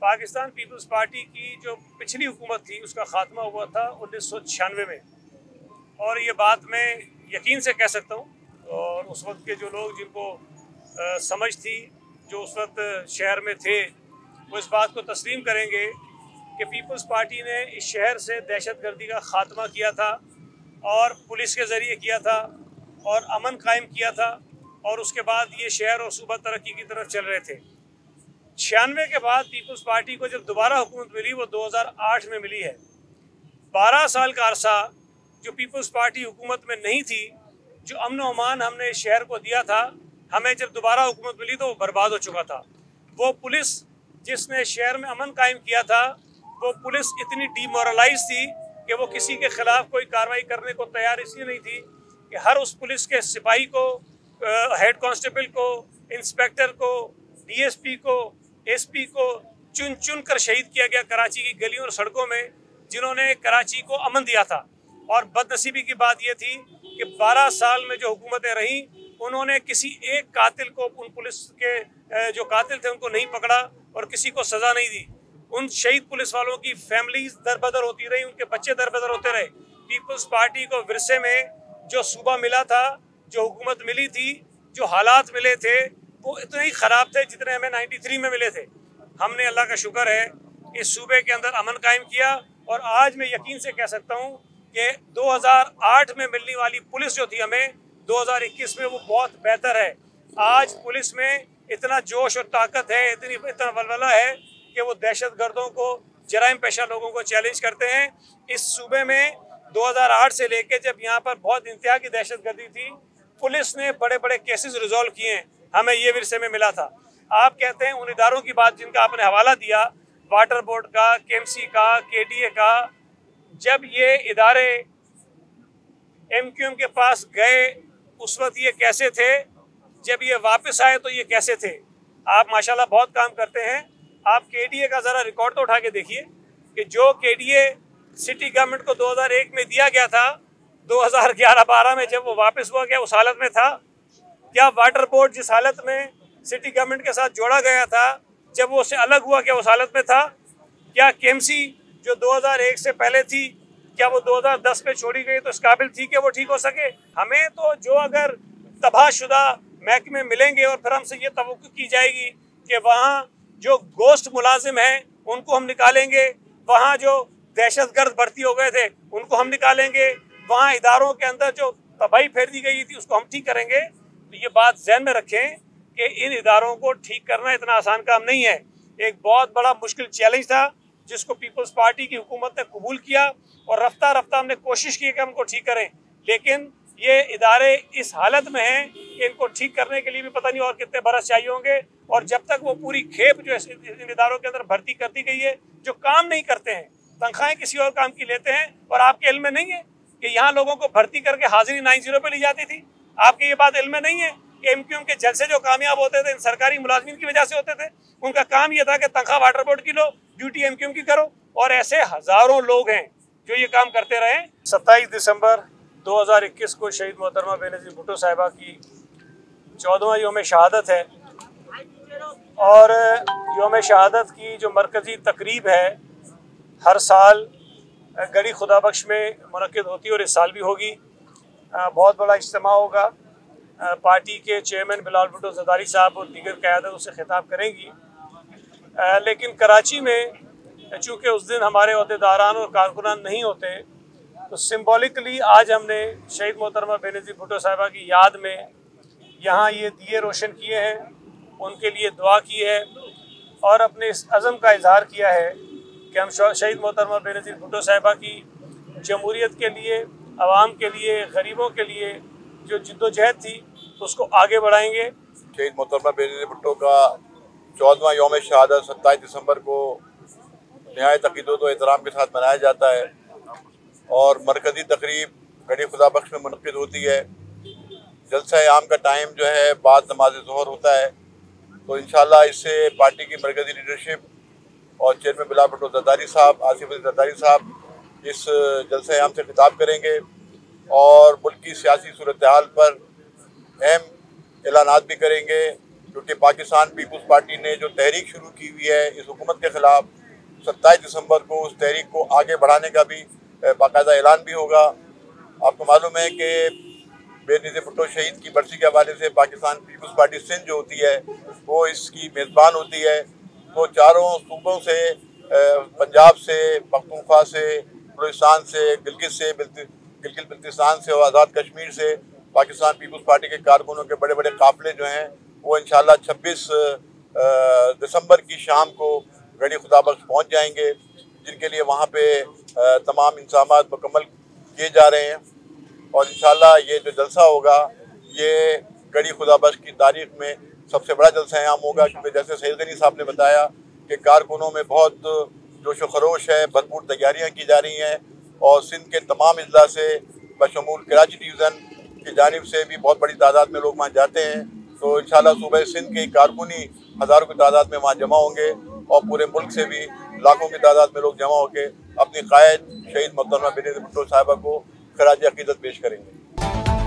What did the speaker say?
Pakistan peoples party की जो पिछली हुकूमत थी उसका खात्मा हुआ था 1996 में, और ये बात मैं यकीन से कह सकता हूँ। और उस वक्त के जो लोग जिनको समझ थी, जो उस वक्त शहर में थे, वो इस बात को तस्लीम करेंगे कि पीपल्स पार्टी ने इस शहर से दहशतगर्दी का खात्मा किया था और पुलिस के ज़रिए किया था और अमन कायम किया था, और उसके बाद ये शहर और सूबा तरक्की की तरफ चल रहे थे। 96 के बाद पीपल्स पार्टी को जब दोबारा हुकूमत मिली वो 2008 में मिली है। 12 साल का अरसा जो पीपल्स पार्टी हुकूमत में नहीं थी, जो अमन व अमान हमने शहर को दिया था, हमें जब दोबारा हुकूमत मिली तो वो बर्बाद हो चुका था। वो पुलिस जिसने शहर में अमन कायम किया था, वो पुलिस इतनी डीमोरलाइज थी कि वो किसी के ख़िलाफ़ कोई कार्रवाई करने को तैयार इसलिए नहीं थी कि हर उस पुलिस के सिपाही को, हेड कांस्टेबल को, इंस्पेक्टर को, डीएसपी को, एसपी को चुन चुन कर शहीद किया गया कराची की गलियों और सड़कों में, जिन्होंने कराची को अमन दिया था। और बदनसीबी की बात यह थी कि 12 साल में जो हुकूमतें रहीं, उन्होंने किसी एक कातिल को, उन पुलिस के जो कातिल थे उनको नहीं पकड़ा और किसी को सज़ा नहीं दी। उन शहीद पुलिस वालों की फैमिलीज दरबदर होती रही, उनके बच्चे दरबदर होते रहे। पीपल्स पार्टी को विरसे में जो सूबा मिला था, जो हुकूमत मिली थी, जो हालात मिले थे, वो इतने ही ख़राब थे जितने हमें 93 में मिले थे। हमने अल्लाह का शुक्र है इस सूबे के अंदर अमन कायम किया, और आज मैं यकीन से कह सकता हूँ कि 2008 में मिलने वाली पुलिस जो थी हमें 2021 में, वो बहुत बेहतर है। आज पुलिस में इतना जोश और ताकत है, इतना वलवला है कि वो दहशत गर्दों को, जराइम पेशा लोगों को चैलेंज करते हैं। इस सूबे में 2008 से लेके जब यहाँ पर बहुत इंतहा की दहशत गर्दी थी, पुलिस ने बड़े बड़े केसेस रिजॉल्व किए हैं, हमें ये विरसे में मिला था। आप कहते हैं उन इदारों की बात जिनका आपने हवाला दिया, वाटर बोर्ड का, केएमसी का, केडीए का, जब ये इदारे एमक्यूएम के पास गए उस वक्त ये कैसे थे, जब ये वापस आए तो ये कैसे थे। आप माशाल्लाह बहुत काम करते हैं। आप केडीए का ज़रा रिकॉर्ड तो उठा के देखिए कि जो केडीए सिटी गवर्नमेंट को 2001 में दिया गया था, 2011-12 में जब वो वापस हुआ, क्या उस हालत में था? क्या वाटर बोर्ड जिस हालत में सिटी गवर्नमेंट के साथ जोड़ा गया था, जब वो उससे अलग हुआ, क्या उस हालत में था? क्या केएमसी जो 2001 से पहले थी, क्या वो 2010 में छोड़ी गई तो इस काबिल थी कि वो ठीक हो सके? हमें तो जो अगर तबाहशुदा महकमे मिलेंगे और फिर हमसे ये तवक्कुह की जाएगी कि वहाँ जो गोश्त मुलाजिम हैं उनको हम निकालेंगे, वहाँ जो दहशतगर्द भर्ती हो गए थे उनको हम निकालेंगे, वहाँ इदारों के अंदर जो तबाही फैल दी गई थी उसको हम ठीक करेंगे, तो ये बात ज़हन में रखें कि इन इदारों को ठीक करना इतना आसान काम नहीं है। एक बहुत बड़ा मुश्किल चैलेंज था जिसको पीपल्स पार्टी की हुकूमत ने कबूल किया, और रफ्ता रफ्ता हमने कोशिश की कि हम इनको ठीक करें, लेकिन ये इदारे इस हालत में हैं कि इनको ठीक करने के लिए भी पता नहीं और कितने बरस चाहिए होंगे। और जब तक वो पूरी खेप जो इन इदारों के अंदर भर्ती कर दी गई है, जो काम नहीं करते हैं, तनख्वाहें किसी और काम की लेते हैं, और आपके इल्म में नहीं है कि यहाँ लोगों को भर्ती करके हाजिरी 90 पे ली जाती थी? आपके ये बात इल्म में नहीं है कि एमक्यूएम के जलसे जो कामयाब होते थे इन सरकारी मुलाजमीन की वजह से होते थे? उनका काम ये था कि तनख्वाह वाटर बोर्ड की लो, ड्यूटी एमक्यूएम की करो, और ऐसे हज़ारों लोग हैं जो ये काम करते रहे। 27 दिसंबर 2021 को शहीद मोहतरमा बेनज़ीर भुट्टो साहिबा की 14वां योम शहादत है, और योम शहादत की जो मरकज़ी तकरीब है हर साल गड़ी खुदाबख्श में मुनक्किद होती है, और इस साल भी होगी। बहुत बड़ा इज्तिमा होगा। पार्टी के चेयरमैन बिलाल भुट्टो ज़रदारी साहब और दीगर क़यादत उससे खिताब करेंगी, लेकिन कराची में चूँकि उस दिन हमारे अहदेदारान और कारकुनान नहीं होते, तो सिम्बॉलिकली आज हमने शहीद मोहतरमा बेनज़ीर भुट्टो साहिबा की याद में यहाँ ये दिए रोशन किए हैं, उनके लिए दुआ की है, और अपने इस अज़म का इजहार किया है कि हम शहीद मोहतरमा बेनज़ीर भुट्टो साहिबा की जमहूरियत के लिए, आवाम के लिए, गरीबों के लिए जो जिद्दोजहद थी उसको आगे बढ़ाएंगे। शहीद मोहतरमा बेनज़ीर भुट्टो का 14वां योम शहादत 27 दिसंबर को नहायत अक़ीदत व एहतराम के साथ मनाया जाता है, और मरकज़ी तकरीब गड़ी खुदाबख्श में मुनक़्क़िद होती है। जलसा आम का टाइम जो है बाद नमाज ज़ोहर होता है, तो इंशाअल्लाह इससे पार्टी की मरकज़ी लीडरशिप और चेयरमैन बिलाल भुट्टो ज़रदारी साहब, आसिफ अली ज़रदारी साहब इस जलसा आम से खिताब करेंगे, और मुल्क की सियासी सूरत हाल पर अहम ऐलानात भी करेंगे, क्योंकि पाकिस्तान पीपल्स पार्टी ने जो तहरीक शुरू की हुई है इस हुकूमत के ख़िलाफ़, 27 दिसंबर को उस तहरीक को आगे बढ़ाने का भी बाकायदा ऐलान भी होगा। आपको मालूम है कि बेनज़ीर भुट्टो शहीद की बरसी के हवाले से पाकिस्तान पीपल्स पार्टी सिंध जो होती है वो इसकी मेज़बान होती है। तो चारों सूबों से, पंजाब से, पख्तूनख्वा से, बलूचिस्तान से, गिलगित बल्तिस्तान से और आज़ाद कश्मीर से पाकिस्तान पीपल्स पार्टी के कारकुनों के बड़े बड़े काफ़िले जो हैं वो इंशाल्लाह 26 दिसंबर की शाम को गढ़ी खुदाबख्श पहुँच जाएंगे, जिनके लिए वहाँ पे तमाम इंतज़ामात मुकम्मल किए जा रहे हैं। और इंशाल्लाह ये जो जलसा होगा ये गढ़ी खुदाबख्श की तारीख में सबसे बड़ा जलसा आम होगा, क्योंकि जैसे सैयद गनी साहब ने बताया कि कारकुनों में बहुत जोश व खरोश है, भरपूर तैयारियाँ की जा रही हैं और सिंध के तमाम अजला से बशमूल कराची डिवीज़न की जानिब से भी बहुत बड़ी तादाद में लोग वहाँ जाते हैं। तो इंशाल्लाह सूबे सिंध के कारकुनी हज़ारों की तादाद में वहाँ जमा होंगे और पूरे मुल्क से भी लाखों की तादाद में लोग जमा होकर अपनी कायद शहीद मोहतरमा बेनज़ीर भुट्टो साहिबा को खराज अक़ीदत पेश करेंगे।